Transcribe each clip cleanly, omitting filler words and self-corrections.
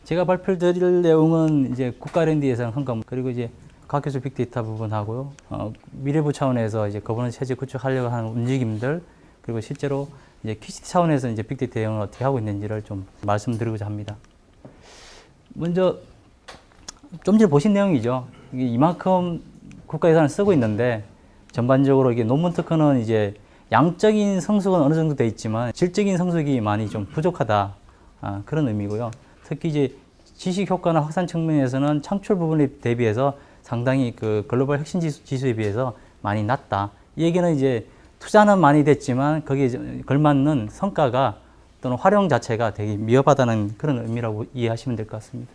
제가 발표드릴 내용은 이제 국가 R&D 예산 헌금 그리고 이제 과학기술 빅데이터 부분하고요. 미래부 차원에서 이제 거버넌스 체제 구축하려고 하는 움직임들 그리고 실제로 이제 QCT 차원에서 이제 빅데이터 대응을 어떻게 하고 있는지를 좀 말씀드리고자 합니다. 먼저 좀 전에 보신 내용이죠. 이게 이만큼 국가 예산을 쓰고 있는데 전반적으로 이게 논문 특허는 이제 양적인 성숙은 어느 정도 돼 있지만 질적인 성숙이 많이 좀 부족하다. 그런 의미고요. 특히 이제 지식 효과나 확산 측면에서는 창출 부분에 대비해서 상당히 그 글로벌 혁신 지수에 비해서 많이 낮다. 이 얘기는 이제 투자는 많이 됐지만 거기에 걸맞는 성과가 또는 활용 자체가 되게 미흡하다는 그런 의미라고 이해하시면 될 것 같습니다.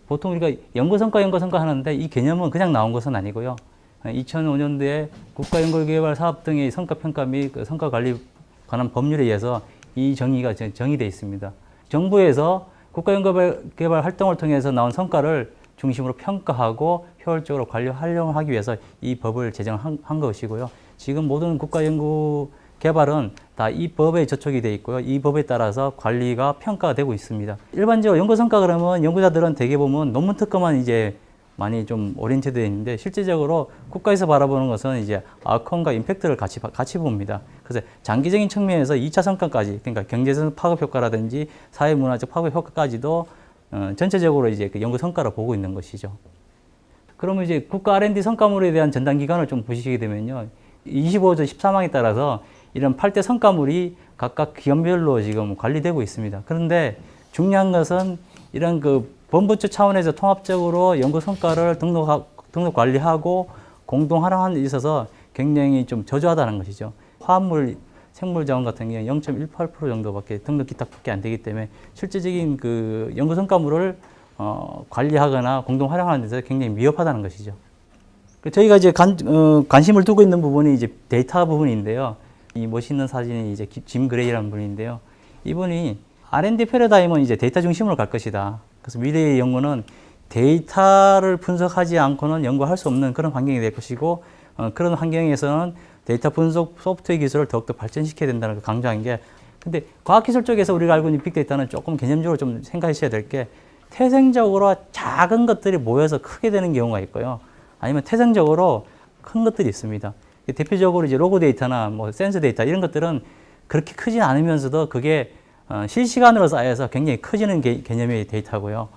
보통 우리가 연구성과 하는데 이 개념은 그냥 나온 것은 아니고요. 2005년도에 국가연구개발 사업 등의 성과평가 및 그 성과관리 관한 법률에 의해서 이 정의가 정의되어 있습니다. 정부에서 국가연구개발 활동을 통해서 나온 성과를 중심으로 평가하고 효율적으로 활용하기 위해서 이 법을 제정한 것이고요. 지금 모든 국가연구개발은 다 이 법에 저촉이 되어 있고요. 이 법에 따라서 관리가 평가가 되고 있습니다. 일반적으로 연구성과 그러면 연구자들은 대개 보면 논문 특허만 이제 많이 좀 오리엔티드 되어 있는데 실제적으로 국가에서 바라보는 것은 이제 아웃컴과 임팩트를 같이 봅니다. 그래서 장기적인 측면에서 2차 성과까지 그러니까 경제적 파급 효과라든지 사회문화적 파급 효과까지도 전체적으로 이제 그 연구 성과를 보고 있는 것이죠. 그러면 이제 국가 R&D 성과물에 대한 전담 기간을 좀 보시게 되면요. 25조 13항에 따라서 이런 8대 성과물이 각각 기관별로 지금 관리되고 있습니다. 그런데 중요한 것은 이런 그 본부처 차원에서 통합적으로 연구 성과를 등록 관리하고 공동 활용하는 데 있어서 굉장히 좀 저조하다는 것이죠. 화합물, 생물 자원 같은 경우에 0.18% 정도밖에 등록 기탁밖에 안 되기 때문에 실질적인 그 연구 성과물을 관리하거나 공동 활용하는 데서 굉장히 미흡하다는 것이죠. 저희가 이제 관심을 두고 있는 부분이 이제 데이터 부분인데요. 이 멋있는 사진이 이제 짐 그레이라는 분인데요. 이분이 R&D 패러다임은 이제 데이터 중심으로 갈 것이다. 그래서 미래의 연구는 데이터를 분석하지 않고는 연구할 수 없는 그런 환경이 될 것이고, 그런 환경에서는 데이터 분석 소프트웨어 기술을 더욱더 발전시켜야 된다는 걸 강조한 게, 근데 과학기술 쪽에서 우리가 알고 있는 빅데이터는 조금 개념적으로 좀 생각하셔야 될 게, 태생적으로 작은 것들이 모여서 크게 되는 경우가 있고요. 아니면 태생적으로 큰 것들이 있습니다. 대표적으로 이제 로그 데이터나 뭐 센서 데이터 이런 것들은 그렇게 크진 않으면서도 그게 실시간으로 쌓여서 굉장히 커지는 개념의 데이터고요.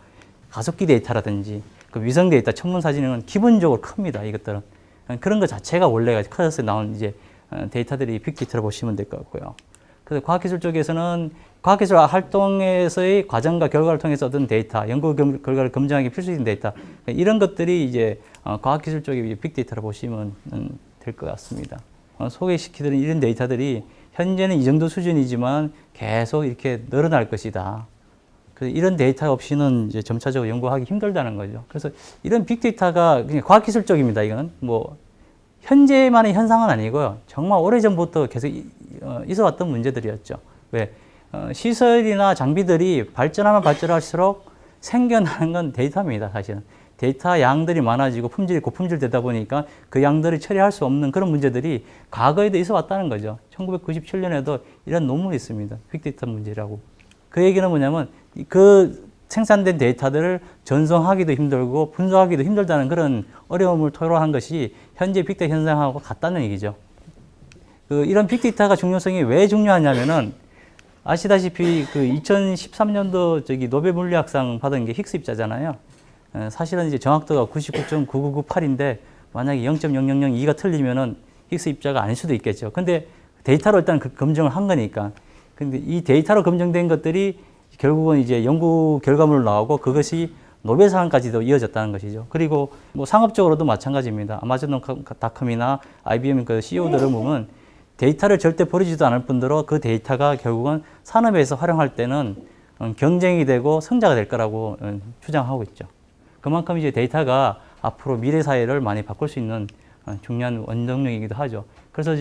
가속기 데이터라든지 그 위성 데이터, 천문 사진은 기본적으로 큽니다. 이것들은 그런 것 자체가 원래가 커져서 나온 이제 데이터들이 빅데이터로 보시면 될 것 같고요. 그래서 과학기술 쪽에서는 과학기술 활동에서의 과정과 결과를 통해서 얻은 데이터, 연구 결과를 검증하기 필수적인 데이터 이런 것들이 이제 과학기술 쪽의 빅데이터로 보시면 될 것 같습니다. 소개시키는 이런 데이터들이 현재는 이 정도 수준이지만 계속 이렇게 늘어날 것이다. 그래서 이런 데이터 없이는 이제 점차적으로 연구하기 힘들다는 거죠. 그래서 이런 빅데이터가 그냥 과학기술 쪽입니다. 이건 뭐 현재만의 현상은 아니고요. 정말 오래전부터 계속 있어왔던 문제들이었죠. 왜? 시설이나 장비들이 발전하면 발전할수록 생겨나는 건 데이터입니다. 사실은. 데이터 양들이 많아지고 품질이 고품질 되다 보니까 그 양들을 처리할 수 없는 그런 문제들이 과거에도 있어 왔다는 거죠. 1997년에도 이런 논문이 있습니다. 빅데이터 문제라고. 그 얘기는 뭐냐면 그 생산된 데이터들을 전송하기도 힘들고 분석하기도 힘들다는 그런 어려움을 토로한 것이 현재 빅데이터 현상하고 같다는 얘기죠. 이런 빅데이터가 중요성이 왜 중요하냐면은 아시다시피 그 2013년도 노벨 물리학상 받은 게 힉스 입자잖아요. 사실은 이제 정확도가 99.9998인데 만약에 0.0002가 틀리면은 힉스 입자가 아닐 수도 있겠죠. 근데 데이터로 일단 검증을 한 거니까. 근데 이 데이터로 검증된 것들이 결국은 이제 연구 결과물로 나오고 그것이 노벨상까지도 이어졌다는 것이죠. 그리고 뭐 상업적으로도 마찬가지입니다. 아마존닷컴이나 IBM 그 CEO들을 보면 데이터를 절대 버리지도 않을 뿐더러 그 데이터가 결국은 산업에서 활용할 때는 경쟁이 되고 성자가 될 거라고 주장하고 있죠. 그만큼 이제 데이터가 앞으로 미래 사회를 많이 바꿀 수 있는 중요한 원동력이기도 하죠. 그래서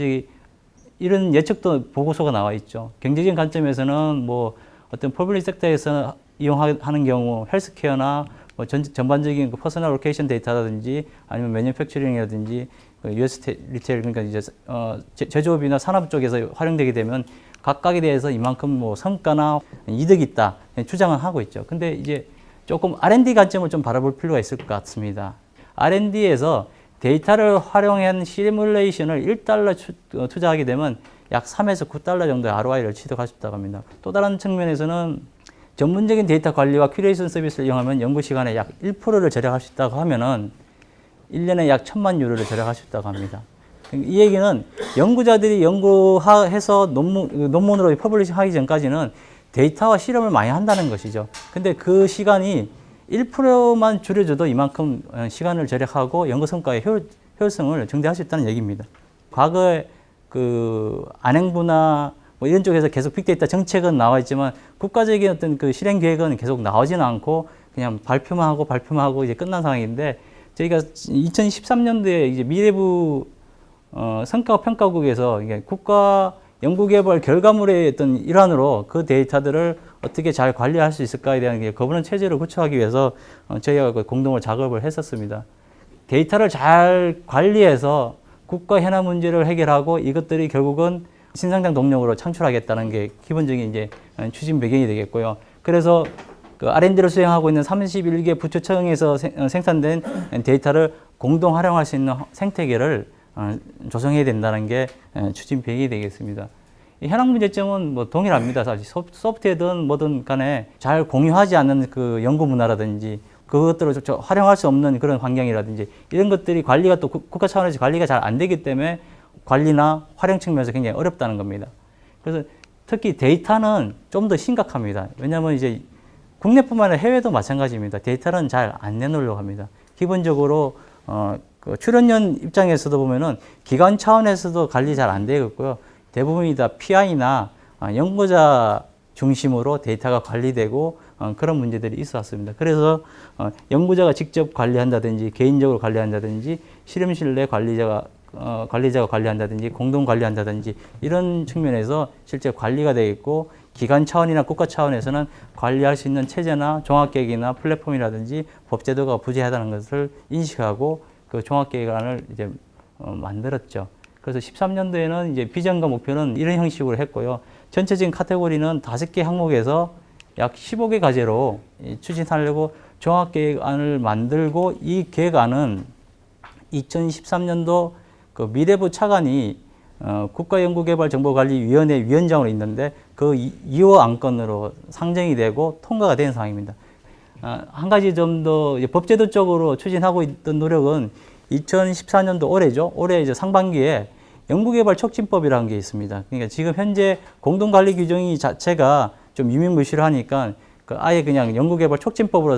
이런 예측도 보고서가 나와 있죠. 경제적인 관점에서는 뭐 어떤 퍼블릭 섹터에서 이용하는 경우 헬스케어나 뭐 전반적인 퍼스널 로케이션 데이터라든지 아니면 매니팩처링이라든지 US 리테일 그러니까 이제 제조업이나 산업 쪽에서 활용되게 되면 각각에 대해서 이만큼 뭐 성과나 이득이 있다 주장은 하고 있죠. 근데 이제 조금 R&D 관점을 좀 바라볼 필요가 있을 것 같습니다. R&D에서 데이터를 활용한 시뮬레이션을 1달러 투자하게 되면 약 3에서 9달러 정도의 ROI를 취득할 수 있다고 합니다. 또 다른 측면에서는 전문적인 데이터 관리와 큐레이션 서비스를 이용하면 연구 시간에 약 1%를 절약할 수 있다고 하면은 1년에 약 1,000만 유로를 절약할 수 있다고 합니다. 이 얘기는 연구자들이 연구해서 논문으로 퍼블리싱 하기 전까지는 데이터와 실험을 많이 한다는 것이죠. 근데 그 시간이 1%만 줄여줘도 이만큼 시간을 절약하고 연구 성과의 효율성을 증대할 수 있다는 얘기입니다. 과거에 그 안행부나 뭐 이런 쪽에서 계속 빅데이터 정책은 나와 있지만 국가적인 어떤 그 실행 계획은 계속 나오지는 않고 그냥 발표만 하고 이제 끝난 상황인데 저희가 2013년도에 이제 미래부 성과평가국에서 이게 국가 연구개발 결과물의 어떤 일환으로 그 데이터들을 어떻게 잘 관리할 수 있을까에 대한 거버넌 체제를 구축하기 위해서 저희가 공동으로 작업을 했었습니다. 데이터를 잘 관리해서 국가 현안 문제를 해결하고 이것들이 결국은 신성장 동력으로 창출하겠다는 게 기본적인 이제 추진 배경이 되겠고요. 그래서 그 R&D를 수행하고 있는 31개 부처청에서 생산된 데이터를 공동 활용할 수 있는 생태계를 조성해야 된다는 게 추진 배경이 되겠습니다. 이 현황 문제점은 뭐 동일합니다. 사실 소프트웨어든 뭐든 간에 잘 공유하지 않는 그 연구 문화라든지 그것들을 활용할 수 없는 그런 환경이라든지 이런 것들이 관리가 또 국가 차원에서 관리가 잘 안 되기 때문에 관리나 활용 측면에서 굉장히 어렵다는 겁니다. 그래서 특히 데이터는 좀 더 심각합니다. 왜냐하면 이제 국내뿐만 아니라 해외도 마찬가지입니다. 데이터는 잘 안 내놓으려고 합니다. 기본적으로 그 출연연 입장에서도 보면은 기관 차원에서도 관리 잘 안 되고 있고요. 대부분이 다 PI나 연구자 중심으로 데이터가 관리되고 그런 문제들이 있어 왔습니다. 그래서 연구자가 직접 관리한다든지 개인적으로 관리한다든지 실험실 내 관리자가 관리한다든지 공동 관리한다든지 이런 측면에서 실제 관리가 되어 있고 기관 차원이나 국가 차원에서는 관리할 수 있는 체제나 종합계획이나 플랫폼이라든지 법제도가 부재하다는 것을 인식하고 그 종합계획안을 이제 만들었죠. 그래서 13년도에는 이제 비전과 목표는 이런 형식으로 했고요. 전체적인 카테고리는 5개 항목에서 약 15개 과제로 추진하려고 종합계획안을 만들고 이 계획안은 2013년도 그 미래부 차관이 국가연구개발정보관리위원회 위원장으로 있는데 그 2호 안건으로 상정이 되고 통과가 된 상황입니다. 한 가지 좀 더 법제도 쪽으로 추진하고 있던 노력은 2014년도 올해죠. 올해 이제 상반기에 연구개발 촉진법이라는 게 있습니다. 그러니까 지금 현재 공동관리 규정이 자체가 좀 유명무실하니까 그 아예 그냥 연구개발 촉진법으로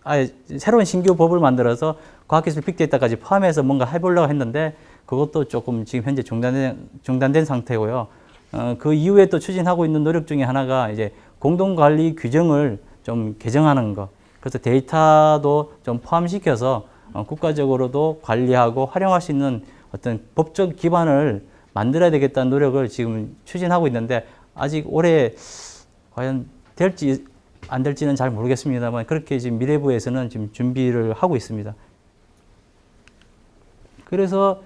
아예 새로운 신규 법을 만들어서 과학기술 빅데이터까지 포함해서 뭔가 해보려고 했는데 그것도 조금 지금 현재 중단된 상태고요. 그 이후에 또 추진하고 있는 노력 중에 하나가 이제 공동관리 규정을 좀 개정하는 거. 그래서 데이터도 좀 포함시켜서 국가적으로도 관리하고 활용할 수 있는 어떤 법적 기반을 만들어야 되겠다는 노력을 지금 추진하고 있는데 아직 올해 과연 될지 안 될지는 잘 모르겠습니다만 그렇게 지금 미래부에서는 지금 준비를 하고 있습니다. 그래서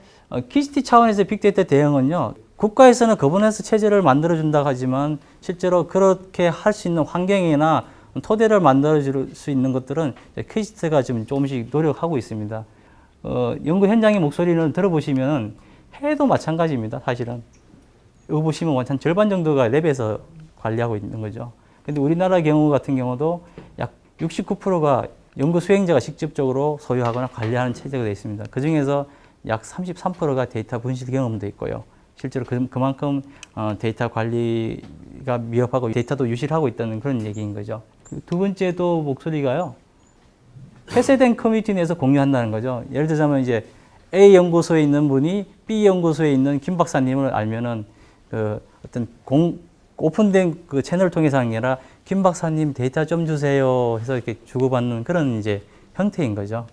키스티 차원에서 빅데이터 대응은요, 국가에서는 거버넌스 체제를 만들어준다고 하지만 실제로 그렇게 할 수 있는 환경이나 토대를 만들어줄 수 있는 것들은 키스티가 지금 조금씩 노력하고 있습니다. 연구 현장의 목소리를 들어보시면 해외도 마찬가지입니다. 사실은 여기 보시면 완전 절반 정도가 랩에서 관리하고 있는 거죠. 근데 우리나라 경우 같은 경우도 약 69%가 연구 수행자가 직접적으로 소유하거나 관리하는 체제가 되어 있습니다. 그 중에서 약 33%가 데이터 분실 경험도 있고요. 실제로 그만큼 데이터 관리가 미흡하고 데이터도 유실하고 있다는 그런 얘기인 거죠. 두 번째도 목소리가요. 폐쇄된 커뮤니티 내에서 공유한다는 거죠. 예를 들자면 이제 A 연구소에 있는 분이 B 연구소에 있는 김 박사님을 알면은 그 어떤 오픈된 그 채널을 통해서 하는 게 아니라 김 박사님 데이터 좀 주세요 해서 이렇게 주고받는 그런 이제 형태인 거죠.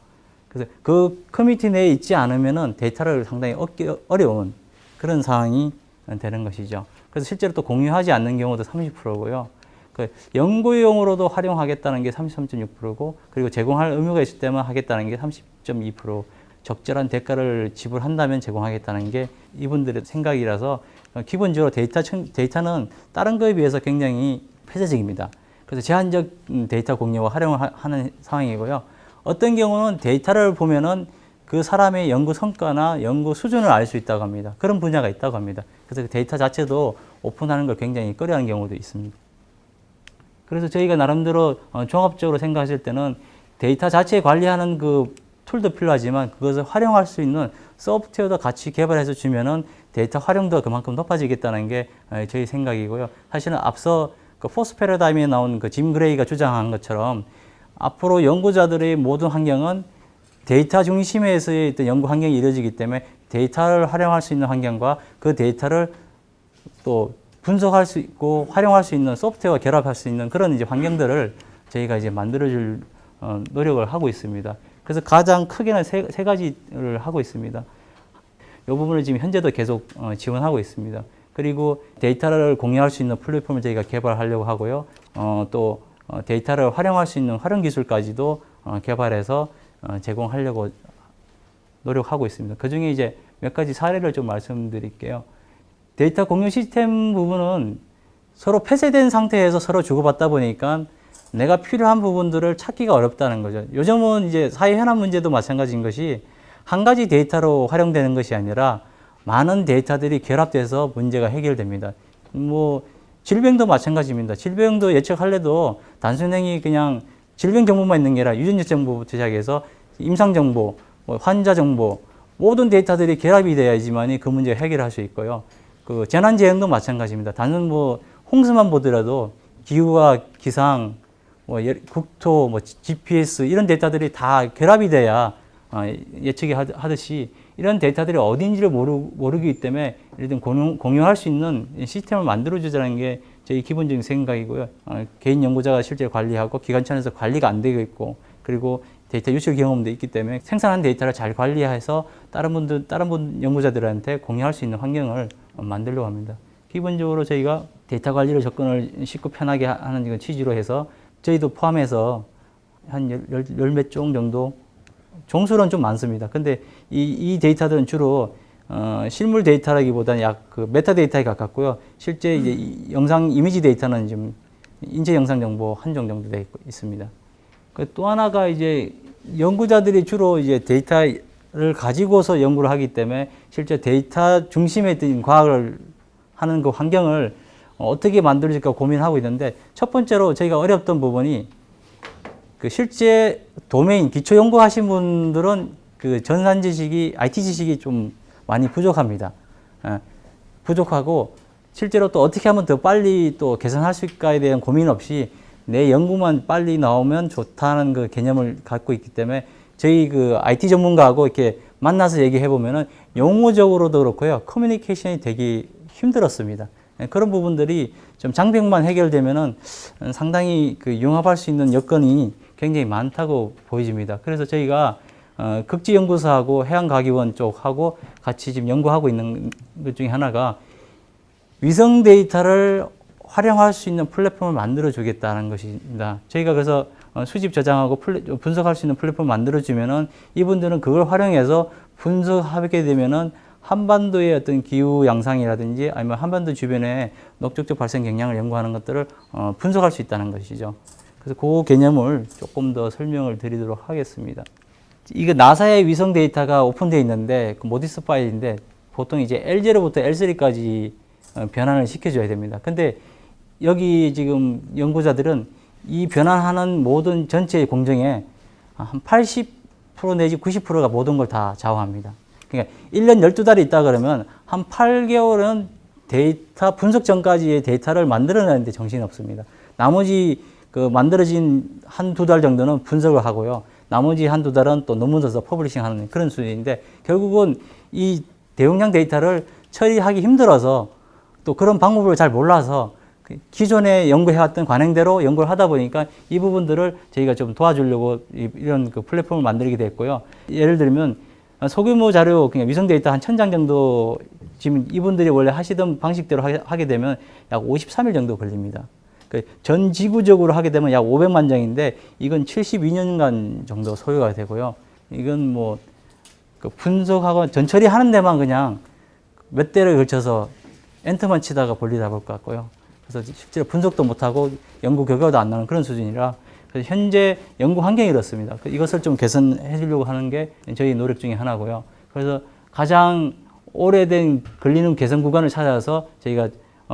그래서 그 커뮤니티 내에 있지 않으면은 데이터를 상당히 얻기 어려운 그런 상황이 되는 것이죠. 그래서 실제로 또 공유하지 않는 경우도 30%고요. 그 연구용으로도 활용하겠다는 게 33.6%고 그리고 제공할 의무가 있을 때만 하겠다는 게 30.2%. 적절한 대가를 지불한다면 제공하겠다는 게 이분들의 생각이라서 기본적으로 데이터는 다른 거에 비해서 굉장히 폐쇄적입니다. 그래서 제한적 데이터 공유와 활용을 하는 상황이고요. 어떤 경우는 데이터를 보면은 그 사람의 연구 성과나 연구 수준을 알 수 있다고 합니다. 그런 분야가 있다고 합니다. 그래서 그 데이터 자체도 오픈하는 걸 굉장히 꺼려하는 경우도 있습니다. 그래서 저희가 나름대로 종합적으로 생각하실 때는 데이터 자체 관리하는 그 툴도 필요하지만 그것을 활용할 수 있는 소프트웨어도 같이 개발해서 주면은 데이터 활용도가 그만큼 높아지겠다는 게 저희 생각이고요. 사실은 앞서 그 포스 패러다임에 나온 그 짐 그레이가 주장한 것처럼 앞으로 연구자들의 모든 환경은 데이터 중심에서의 어떤 연구 환경이 이루어지기 때문에 데이터를 활용할 수 있는 환경과 그 데이터를 또 분석할 수 있고 활용할 수 있는 소프트웨어와 결합할 수 있는 그런 이제 환경들을 저희가 이제 만들어줄 노력을 하고 있습니다. 그래서 가장 크게는 세 가지를 하고 있습니다. 이 부분을 지금 현재도 계속 지원하고 있습니다. 그리고 데이터를 공유할 수 있는 플랫폼을 저희가 개발하려고 하고요. 또 데이터를 활용할 수 있는 활용 기술까지도 개발해서 제공하려고 노력하고 있습니다. 그 중에 이제 몇 가지 사례를 좀 말씀드릴게요. 데이터 공유 시스템 부분은 서로 폐쇄된 상태에서 서로 주고받다 보니까 내가 필요한 부분들을 찾기가 어렵다는 거죠. 요즘은 이제 사회 현안 문제도 마찬가지인 것이 한 가지 데이터로 활용되는 것이 아니라 많은 데이터들이 결합돼서 문제가 해결됩니다. 뭐 질병도 마찬가지입니다. 질병도 예측할래도 단순히 그냥 질병 정보만 있는 게 아니라 유전자 정보부터 시작해서 임상 정보, 환자 정보 모든 데이터들이 결합이 돼야지만이 그 문제를 해결할 수 있고요. 그 재난재해도 마찬가지입니다. 단순 뭐 홍수만 보더라도 기후와 기상, 국토, GPS 이런 데이터들이 다 결합이 돼야 예측이 하듯이 이런 데이터들이 어딘지를 모르기 때문에 예를 들면 공유할 수 있는 시스템을 만들어주자는 게 저희 기본적인 생각이고요. 개인 연구자가 실제 관리하고 기관차에서 관리가 안 되고 있고 그리고 데이터 유출 경험도 있기 때문에 생산한 데이터를 잘 관리해서 다른 연구자들한테 공유할 수 있는 환경을 만들려고 합니다. 기본적으로 저희가 데이터 관리를 접근을 쉽고 편하게 하는 취지로 해서 저희도 포함해서 한 열 몇 종 정도 종수는 좀 많습니다. 근데 이 데이터들은 주로 실물 데이터라기보다는 약 그 메타 데이터에 가깝고요. 실제 이제 영상 이미지 데이터는 좀 인체 영상 정보 한 종 정도 되어 있습니다. 또 하나가 이제 연구자들이 주로 이제 데이터를 가지고서 연구를 하기 때문에 실제 데이터 중심에 뜬 과학을 하는 그 환경을 어떻게 만들어질까 고민하고 있는데 첫 번째로 저희가 어렵던 부분이 그 실제 도메인 기초 연구하신 분들은 그 전산 지식이 IT 지식이 좀 많이 부족합니다. 부족하고 실제로 또 어떻게 하면 더 빨리 또 개선할 수 있을까에 대한 고민 없이 내 연구만 빨리 나오면 좋다는 그 개념을 갖고 있기 때문에 저희 그 IT 전문가하고 이렇게 만나서 얘기해 보면은 용어적으로도 그렇고요. 커뮤니케이션이 되게 힘들었습니다. 그런 부분들이 좀 장벽만 해결되면은 상당히 그 융합할 수 있는 여건이 굉장히 많다고 보여집니다. 그래서 저희가 극지연구소하고 해양과기원 쪽하고 같이 지금 연구하고 있는 것 중에 하나가 위성 데이터를 활용할 수 있는 플랫폼을 만들어 주겠다는 것입니다. 저희가 그래서 수집 저장하고 분석할 수 있는 플랫폼을 만들어 주면은 이분들은 그걸 활용해서 분석하게 되면은 한반도의 어떤 기후 양상이라든지 아니면 한반도 주변의 녹적적 발생 경향을 연구하는 것들을 분석할 수 있다는 것이죠. 그래서 그 개념을 조금 더 설명을 드리도록 하겠습니다. 이거 나사의 위성 데이터가 오픈되어 있는데 그 모디스 파일인데 보통 이제 L0부터 L3까지 변환을 시켜줘야 됩니다. 근데 여기 지금 연구자들은 이 변환하는 모든 전체의 공정에 한 80% 내지 90%가 모든 걸 다 좌우합니다. 그러니까 1년 12달이 있다 그러면 한 8개월은 데이터 분석 전까지의 데이터를 만들어내는데 정신이 없습니다. 나머지 그 만들어진 한두 달 정도는 분석을 하고요. 나머지 한두 달은 또 논문 써서 퍼블리싱 하는 그런 수준인데 결국은 이 대용량 데이터를 처리하기 힘들어서 또 그런 방법을 잘 몰라서 기존에 연구해왔던 관행대로 연구를 하다 보니까 이 부분들을 저희가 좀 도와주려고 이런 그 플랫폼을 만들게 됐고요. 예를 들면 소규모 자료, 그냥 위성 데이터 한 1000장 정도 지금 이분들이 원래 하시던 방식대로 하게 되면 약 53일 정도 걸립니다. 전 지구적으로 하게 되면 약 500만 장인데 이건 72년간 정도 소요가 되고요. 이건 뭐 그 분석하고 전처리 하는 데만 그냥 몇 대를 걸쳐서 엔터만 치다가 볼일 다 볼 것 같고요. 그래서 실제로 분석도 못하고 연구 결과도 안 나오는 그런 수준이라 그래서 현재 연구 환경이 이렇습니다. 이것을 좀 개선해 주려고 하는 게 저희 노력 중에 하나고요. 그래서 가장 오래된 걸리는 개선 구간을 찾아서 저희가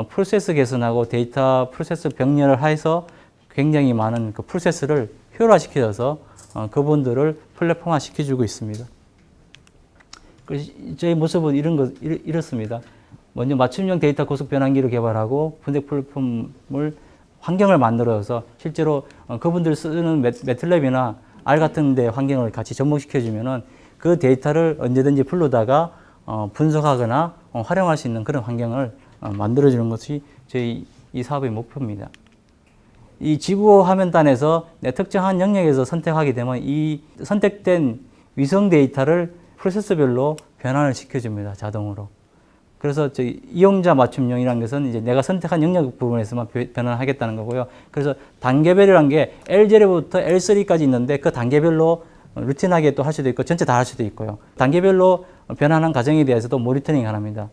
프로세스 개선하고 데이터 프로세스 병렬을 해서 굉장히 많은 그 프로세스를 효율화시켜서 그분들을 플랫폼화 시켜주고 있습니다. 저희 모습은 이렇습니다. 먼저 맞춤형 데이터 고속 변환기를 개발하고 분석 플랫폼을 환경을 만들어서 실제로 그분들 쓰는 매틀랩이나 R 같은 데 환경을 같이 접목시켜주면은 그 데이터를 언제든지 불러다가 분석하거나 활용할 수 있는 그런 환경을 만들어주는 것이 저희 이 사업의 목표입니다. 이 지구 화면단에서 내 특정한 영역에서 선택하게 되면 이 선택된 위성 데이터를 프로세스별로 변환을 시켜줍니다. 자동으로. 그래서 저희 이용자 맞춤형이라는 것은 이제 내가 선택한 영역 부분에서만 변환하겠다는 거고요. 그래서 단계별이라는 게 L0부터 L3까지 있는데 그 단계별로 루틴하게 또 할 수도 있고 전체 다 할 수도 있고요. 단계별로 변환한 과정에 대해서도 모니터링 가능합니다.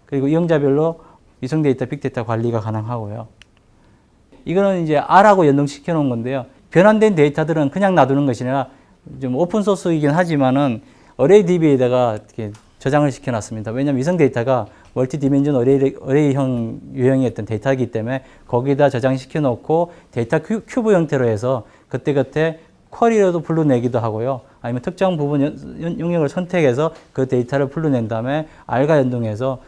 그리고 이용자별로 위성 데이터, 빅데이터 관리가 가능하고요. 이거는 이제 R하고 연동시켜 놓은 건데요. 변환된 데이터들은 그냥 놔두는 것이 아니라 좀 오픈소스이긴 하지만은 어레이DB에다가 이렇게 저장을 시켜놨습니다. 왜냐하면 위성 데이터가 멀티디멘전 어레이형 유형의 어떤 데이터이기 때문에 거기다 저장시켜 놓고 데이터 큐브 형태로 해서 그때그때 쿼리로도 불러내기도 하고요. 아니면 특정 부분 영역을 선택해서 그 데이터를 불러낸 다음에 R과 연동해서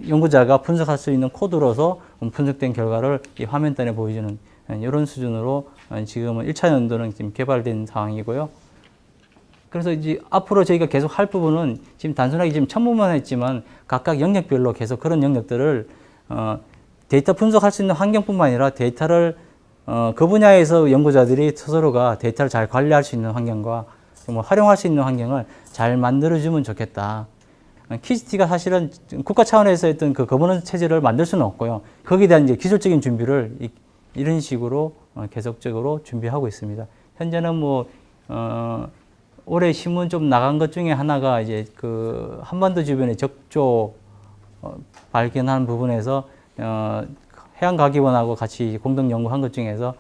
연구자가 분석할 수 있는 코드로서 분석된 결과를 이 화면단에 보여주는 이런 수준으로 지금은 1차 연도는 지금 개발된 상황이고요. 그래서 이제 앞으로 저희가 계속 할 부분은 지금 단순하게 지금 첨부만 했지만 각각 영역별로 계속 그런 영역들을 데이터 분석할 수 있는 환경뿐만 아니라 데이터를 그 분야에서 연구자들이 스스로가 데이터를 잘 관리할 수 있는 환경과 활용할 수 있는 환경을 잘 만들어주면 좋겠다. 키스티가 사실은 국가 차원에서 했던 그 거버넌스 체제를 만들 수는 없고요. 거기에 대한 이제 기술적인 준비를 이런 식으로 계속적으로 준비하고 있습니다. 현재는 올해 신문 좀 나간 것 중에 하나가 이제 그 한반도 주변의 적조 발견한 부분에서 해양과기원하고 같이 공동 연구한 것 중에서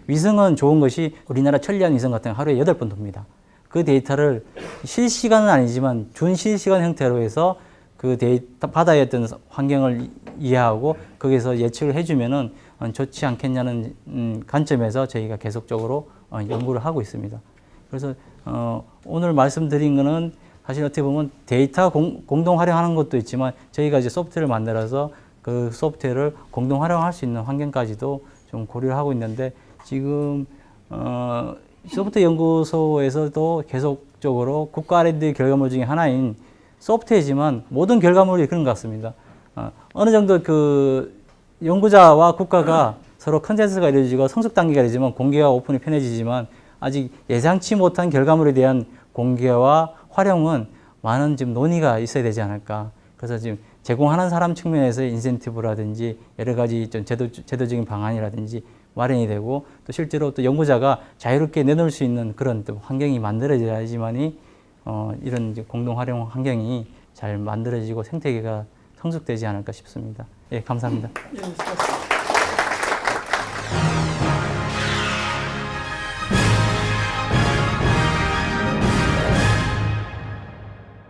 위성은 좋은 것이 우리나라 천리안 위성 같은 하루에 8번 돕니다. 그 데이터를 실시간은 아니지만 준실시간 형태로 해서 그 데이터 바다의 어떤 환경을 이해하고 거기서 예측을 해주면은 좋지 않겠냐는 관점에서 저희가 계속적으로 연구를 하고 있습니다. 그래서 오늘 말씀드린 거는 사실 어떻게 보면 데이터 공동 활용하는 것도 있지만 저희가 이제 소프트웨어를 만들어서 그 소프트웨어를 공동 활용할 수 있는 환경까지도 좀 고려를 하고 있는데 지금 소프트웨어 연구소에서도 계속적으로 국가 R&D 결과물 중에 하나인 소프트웨어지만 모든 결과물이 그런 것 같습니다. 어느 정도 그 연구자와 국가가 서로 컨센서스가 이루어지고 성숙 단계가 되지만 공개와 오픈이 편해지지만 아직 예상치 못한 결과물에 대한 공개와 활용은 많은 지금 논의가 있어야 되지 않을까. 그래서 지금 제공하는 사람 측면에서 인센티브라든지 여러 가지 좀 제도적인 방안이라든지 마련이 되고 또 실제로 또 연구자가 자유롭게 내놓을 수 있는 그런 또 환경이 만들어져야지만이 이런 이제 공동 활용 환경이 잘 만들어지고 생태계가 성숙되지 않을까 싶습니다. 예, 감사합니다. 예, 수고하셨습니다.